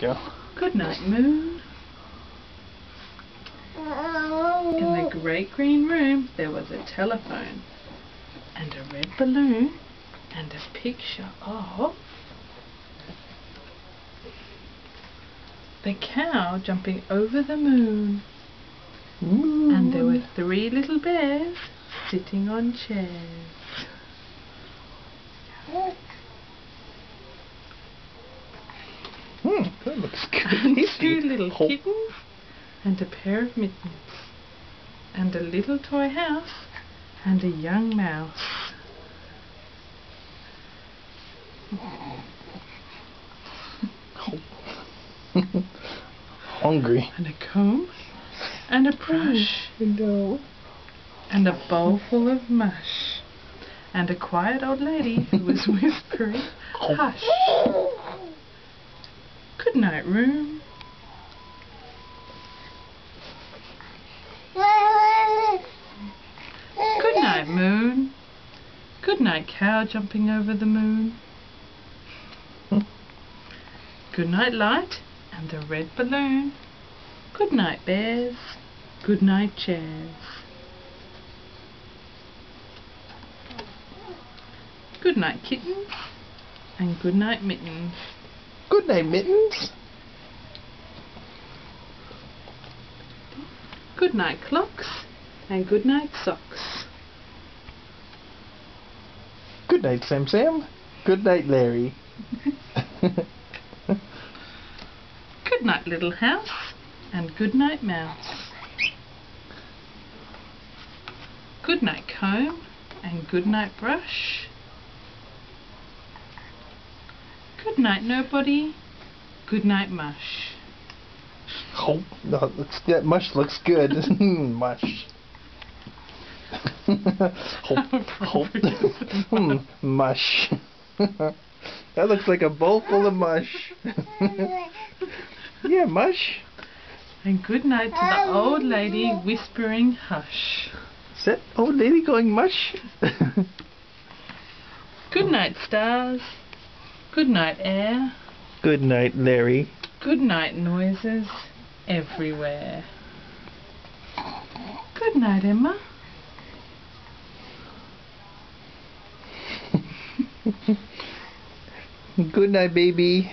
go. Goodnight Moon. In the great green room there was a telephone and a red balloon and a picture of the cow jumping over the moon. Ooh. And there were 3 little bears sitting on chairs. That looks good. And 2 little kittens and a pair of mittens and a little toy house and a young mouse. Hungry. And a comb and a brush No. and a bowl full of mush and a quiet old lady who was whispering, "Hush! Good night, room." Good night, moon. Good night, cow jumping over the moon. Good night, light and the red balloon. Good night, bears. Good night, chairs. Good night, kittens and good night, mittens. Good night, mittens. Good night, clocks and good night, socks. Good night, Sam Sam. Good night, Larry. Good night, little house and good night, mouse. Good night, comb and good night, brush. Good night, nobody. Good night, mush. Oh, no, that mush looks good. Mush. Mush. That looks like a bowl full of mush. Yeah, mush. And good night to the old lady whispering hush. Is that old lady going mush? Good night, stars. Good night, air. Good night, Larry. Good night, noises everywhere. Good night, Emma. Good night, baby.